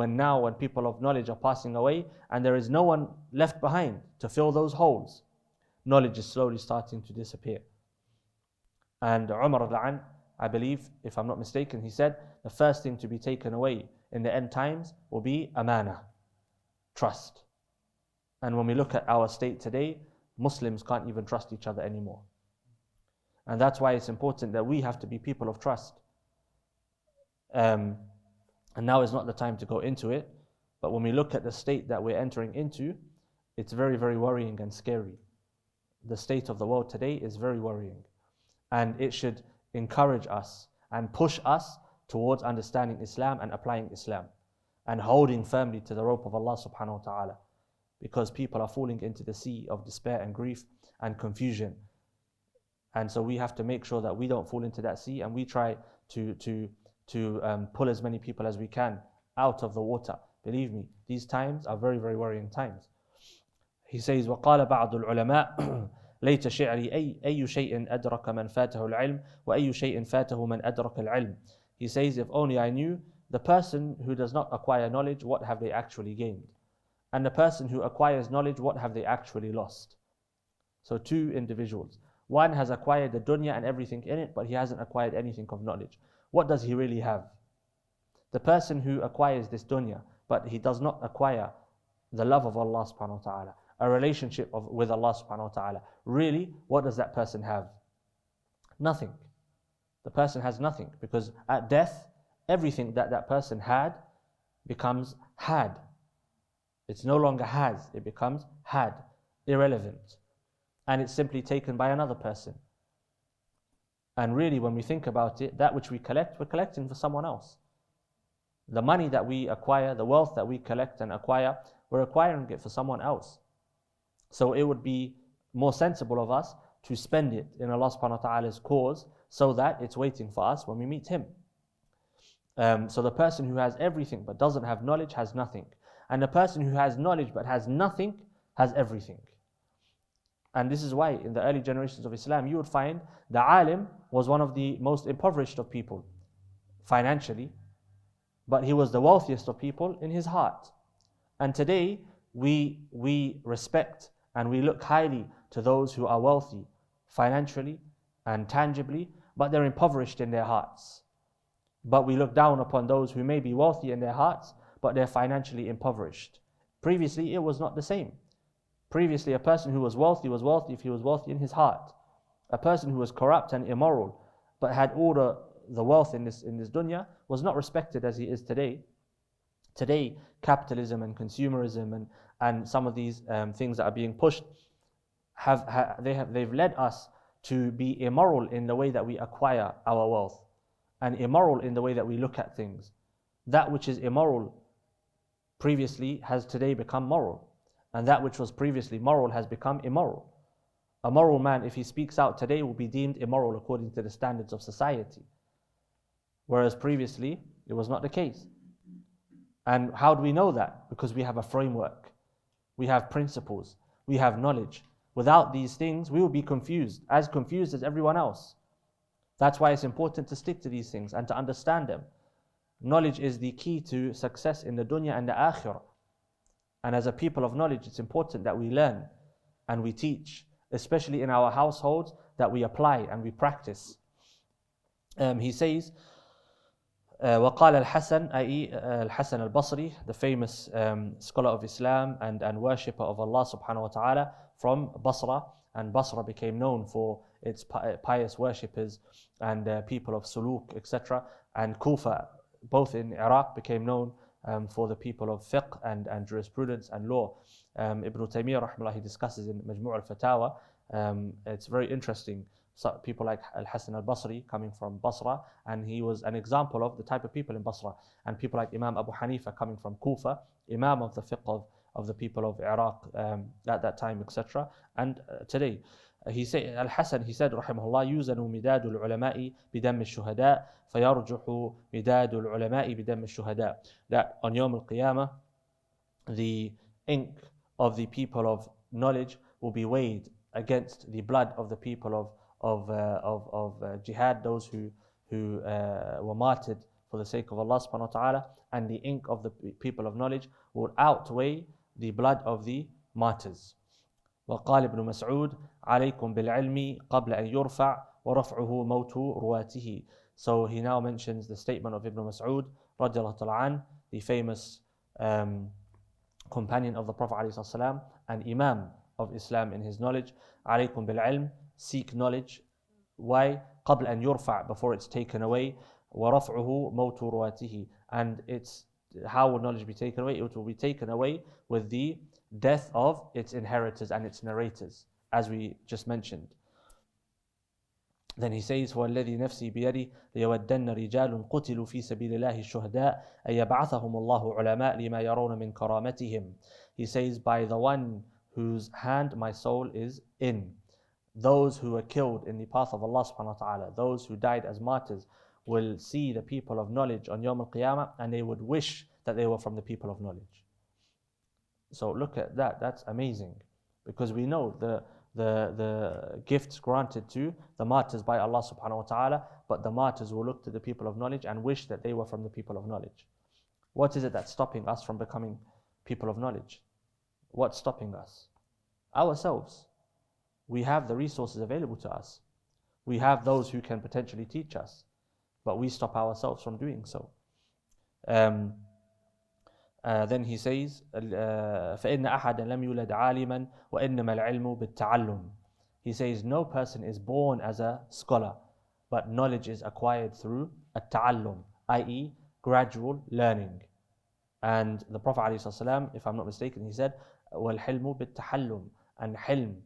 people of knowledge are passing away and there is no one left behind to fill those holes? Knowledge is slowly starting to disappear. And Umar radiallahu anhu, I believe, if I'm not mistaken, he said the first thing to be taken away in the end times will be amana, trust. And when we look at our state today, Muslims can't even trust each other anymore. And that's why it's important that we have to be people of trust. And now is not the time to go into it, but when we look at the state that we're entering into, it's very, very worrying and scary. The state of the world today is very worrying. And it should encourage us and push us towards understanding Islam and applying Islam and holding firmly to the rope of Allah subhanahu wa ta'ala, because people are falling into the sea of despair and grief and confusion. And so we have to make sure that we don't fall into that sea, and we try to pull as many people as we can out of the water. Believe me, these times are very, very worrying times. He says, وَقَالَ بَعْضُ الْعُلَمَاءِ ليت شعري أي شيء أدرك من فاته العلم وأي شيء فاته من أدرك العلم. He says, if only I knew the person who does not acquire knowledge, what have they actually gained? And the person who acquires knowledge, what have they actually lost? So two individuals. One has acquired the dunya and everything in it, but he hasn't acquired anything of knowledge. What does he really have? The person who acquires this dunya, but he does not acquire the love of Allah subhanahu wa ta'ala, a relationship with Allah subhanahu wa ta'ala. Really, what does that person have? Nothing. The person has nothing, because at death, everything that that person had becomes had. It's no longer has, it becomes had, irrelevant. And it's simply taken by another person. And really, when we think about it, that which we collect, we're collecting for someone else. The money that we acquire, the wealth that we collect and acquire, we're acquiring it for someone else. So it would be more sensible of us to spend it in Allah subhanahu wa ta'ala's cause, so that it's waiting for us when we meet Him. So the person who has everything but doesn't have knowledge has nothing. And the person who has knowledge but has nothing has everything. And this is why in the early generations of Islam, you would find the alim was one of the most impoverished of people financially, but he was the wealthiest of people in his heart. And today, we respect and we look highly to those who are wealthy financially and tangibly, but they're impoverished in their hearts. But we look down upon those who may be wealthy in their hearts, but they're financially impoverished. Previously, it was not the same. Previously, a person who was wealthy if he was wealthy in his heart. A person who was corrupt and immoral, but had all the wealth in this dunya, was not respected as he is today. Today, capitalism and consumerism and some of these things that are being pushed, they've led us to be immoral in the way that we acquire our wealth, and immoral in the way that we look at things. That which is immoral previously has today become moral. And that which was previously moral has become immoral. A moral man, if he speaks out today, will be deemed immoral according to the standards of society. Whereas previously, it was not the case. And how do we know that? Because we have a framework. We have principles. We have knowledge. Without these things, we will be confused as everyone else. That's why it's important to stick to these things and to understand them. Knowledge is the key to success in the dunya and the akhirah. And as a people of knowledge, it's important that we learn and we teach, especially in our households, that we apply and we practice. He says, وقال الحسن, i.e. Al-Hasan al-Basri, the famous scholar of Islam and worshipper of Allah subhanahu wa ta'ala from Basra, and Basra became known for its pious worshippers and people of suluk, etc. And Kufa, both in Iraq, became known for the people of fiqh and jurisprudence and law. Ibn Taymiyyah rahimahullah, he discusses in Majmu' al-Fatawa, it's very interesting. So people like Al-Hasan al-Basri coming from Basra, and he was an example of the type of people in Basra. And people like Imam Abu Hanifa coming from Kufa, Imam of the fiqh of the people of Iraq at that time, etc. And today, he said, Al-Hasan, he said, rahimahullah, يوزن مداد العلماء بدم الشهداء فيرجح مداد العلماء بدم الشهداء. That on Yawm al-Qiyamah, the ink of the people of knowledge will be weighed against the blood of the people of jihad, those who were martyred for the sake of Allah subhanahu wa ta'ala, and the ink of the people of knowledge will outweigh the blood of the martyrs. وقال ابن مسعود عليكم بالعلم قبل أن يرفع ورفعه موت رواته. So he now mentions the statement of Ibn Mas'ud radiallahu ta'ala an, the famous companion of the Prophet alayhi salam and Imam of Islam in his knowledge. عليكم بالعلم, seek knowledge. Why? قبل أن يرفع, before it's taken away. ورفعه موت رواته, and it's how will knowledge be taken away? It will be taken away with the death of its inheritors and its narrators, as we just mentioned. Then he says, وَالَّذِي نَفْسِي بِيَدِي لِيَوَدَّنَّ رِجَالٌ قُتِلُوا فِي سَبِيلِ اللَّهِ الشُّهَدَاء أَن يَبْعَثَهُمُ اللَّهُ عُلَمَاء لِمَا يَرَوْنَ مِنْ كَرَامَتِهِمْ. He says, by the one whose hand my soul is in, those who were killed in the path of Allah subhanahu wa ta'ala, those who died as martyrs, will see the people of knowledge on Yawm al-Qiyamah, and they would wish that they were from the people of knowledge. So look at that, that's amazing. Because we know the gifts granted to the martyrs by Allah subhanahu wa ta'ala, but the martyrs will look to the people of knowledge and wish that they were from the people of knowledge. What is it that's stopping us from becoming people of knowledge? What's stopping us? Ourselves. We have the resources available to us. We have those who can potentially teach us, but we stop ourselves from doing so. Then he says, فَإِنَّ أَحَدًا لَمْ يُولَدْ عَالِمًا وَإِنَّمَا الْعِلْمُ بِالتَّعَلُّمِ. He says, no person is born as a scholar, but knowledge is acquired through التعلم, i.e. gradual learning. And the Prophet ﷺ, if I'm not mistaken, he said, وَالْحِلْمُ بِالتَّحَلُّمِ. And hilm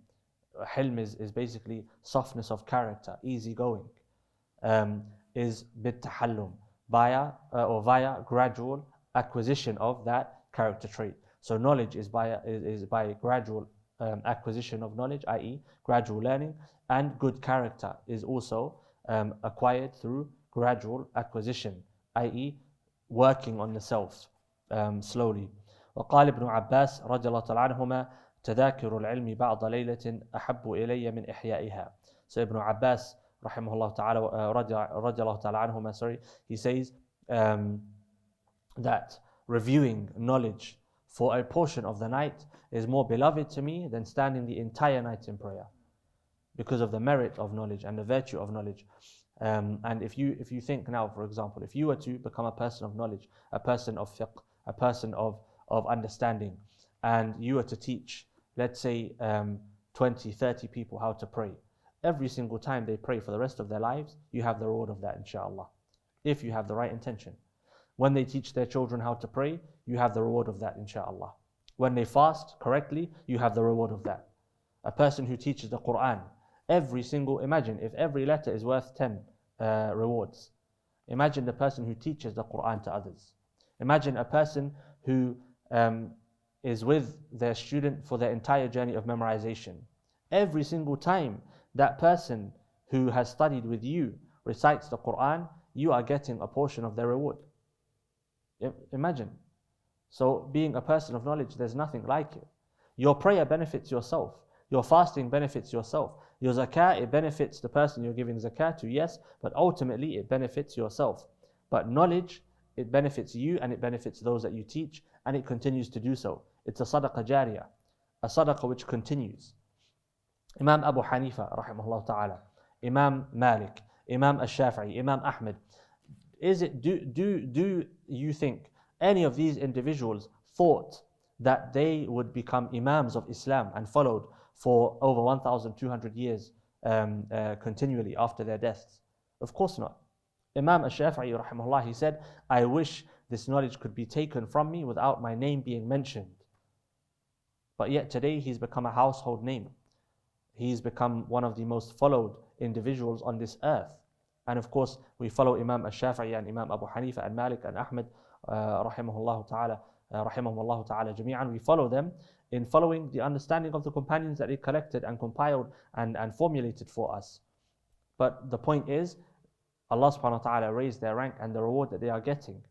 is basically softness of character, easygoing, is بالتحلم, via gradual acquisition of that character trait. So knowledge is by gradual acquisition of knowledge, i.e. gradual learning, and good character is also acquired through gradual acquisition, i.e. working on the self slowly. وقال ابن عباس رضي الله تعالى عنهما تذاكر العلم بعض ليلة أحب إلي من إحيائها. So Ibn Abbas rahimahullah ta'ala, radiallahu ta'ala anhuma, he says that reviewing knowledge for a portion of the night is more beloved to me than standing the entire night in prayer, because of the merit of knowledge and the virtue of knowledge. And if you think now, for example, if you were to become a person of knowledge, a person of fiqh, a person of understanding, and you were to teach, let's say 20, 30 people how to pray, every single time they pray for the rest of their lives, you have the reward of that, inshallah, if you have the right intention. When they teach their children how to pray, you have the reward of that, inshallah. When they fast correctly, you have the reward of that. A person who teaches the Quran, imagine if every letter is worth 10 rewards. Imagine the person who teaches the Quran to others. Imagine a person who is with their student for their entire journey of memorization. Every single time that person who has studied with you recites the Quran, you are getting a portion of their reward. Imagine. So being a person of knowledge, there's nothing like it. Your prayer benefits yourself. Your fasting benefits yourself. Your zakah, it benefits the person you're giving zakah to, yes, but ultimately it benefits yourself. But knowledge, it benefits you and it benefits those that you teach, and it continues to do so. It's a sadaqah jariyah, a sadaqah which continues. Imam Abu Hanifa, rahimahullah ta'ala, Imam Malik, Imam al-Shafi'i, Imam Ahmed. Do you think any of these individuals thought that they would become Imams of Islam and followed for over 1,200 years continually after their deaths? Of course not. Imam al-Shafi'i, rahimahullah, he said, I wish this knowledge could be taken from me without my name being mentioned. But yet today he's become a household name. He's become one of the most followed individuals on this earth. And of course, we follow Imam al-Shafi'i and Imam Abu Hanifa and Malik and Ahmed, rahimahullah ta'ala, jami'an. We follow them in following the understanding of the companions that they collected and compiled and formulated for us. But the point is, Allah subhanahu wa ta'ala raised their rank and the reward that they are getting.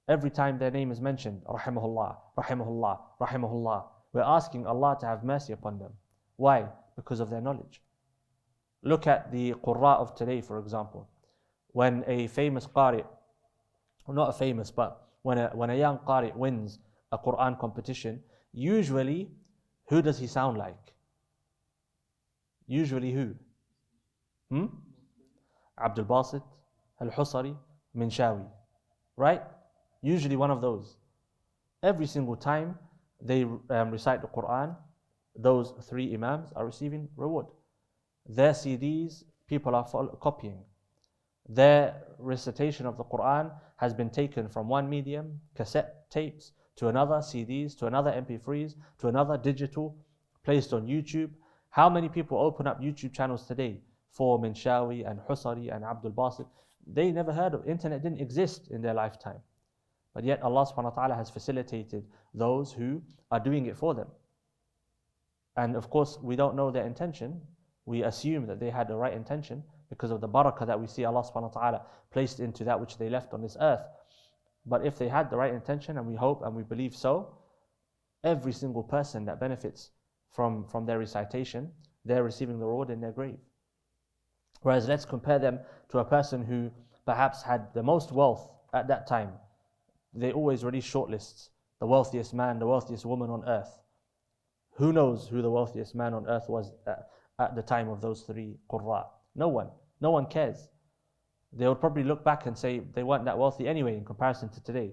Every time their name is mentioned, rahimahullah, rahimahullah, rahimahullah, we're asking Allah to have mercy upon them. Why? Because of their knowledge. Look at the Qurra of today, for example. When a famous Qari, not a famous, but when a young Qari wins a Quran competition, usually, who does he sound like? Usually who? Abdul Basit, Al-Husari, Minshawi. Right? Usually one of those. Every single time they recite the Quran, those three Imams are receiving reward. Their CDs, people are copying. Their recitation of the Quran has been taken from one medium, cassette tapes, to another, CDs, to another MP3s, to another digital, placed on YouTube. How many people open up YouTube channels today for Minshawi and Husari and Abdul Basit? They never heard of internet, didn't exist in their lifetime. But yet Allah subhanahu wa ta'ala has facilitated those who are doing it for them. And of course, we don't know their intention. We assume that they had the right intention because of the barakah that we see Allah subhanahu wa ta'ala placed into that which they left on this earth. But if they had the right intention, and we hope and we believe so, every single person that benefits from their recitation, they're receiving the reward in their grave. Whereas let's compare them to a person who perhaps had the most wealth at that time. They always release shortlists, the wealthiest man, the wealthiest woman on earth. Who knows who the wealthiest man on earth was at the time of those three Qurra? No one. No one cares. They would probably look back and say they weren't that wealthy anyway in comparison to today.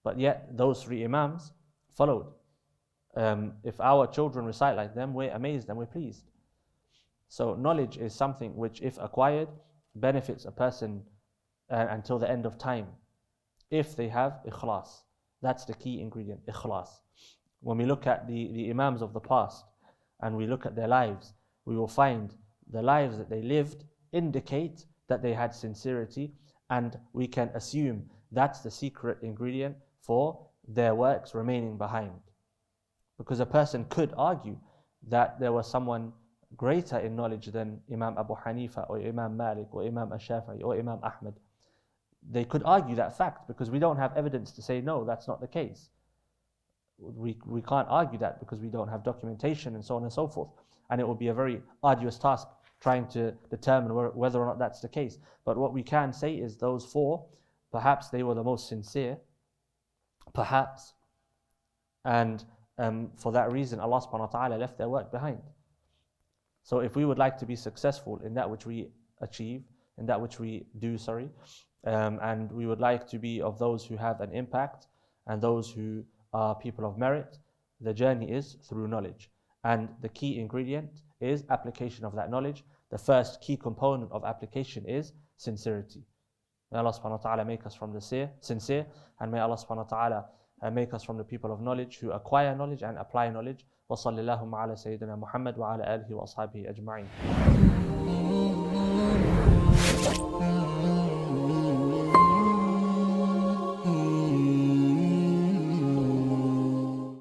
But yet those three Imams followed. If our children recite like them, we're amazed and we're pleased. So knowledge is something which, if acquired, benefits a person until the end of time. If they have ikhlas. That's the key ingredient, ikhlas. When we look at the Imams of the past and we look at their lives, we will find the lives that they lived indicate that they had sincerity, and we can assume that's the secret ingredient for their works remaining behind. Because a person could argue that there was someone greater in knowledge than Imam Abu Hanifa or Imam Malik or Imam al-Shafi'i or Imam Ahmed. They could argue that fact because we don't have evidence to say no, that's not the case. We can't argue that because we don't have documentation and so on and so forth. And it would be a very arduous task trying to determine whether or not that's the case. But what we can say is those four, perhaps they were the most sincere, perhaps. And for that reason, Allah subhanahu wa ta'ala left their work behind. So if we would like to be successful in that which we achieve, in that which we do, and we would like to be of those who have an impact and those who are people of merit, the journey is through knowledge. And the key ingredient is application of that knowledge. The first key component of application is sincerity. May Allah subhanahu wa ta'ala make us from the sincere, and may Allah subhanahu wa ta'ala make us from the people of knowledge who acquire knowledge and apply knowledge. Wa sallallahu ala Sayyidina Muhammad wa ala alihi wa ashabihi ajma'in.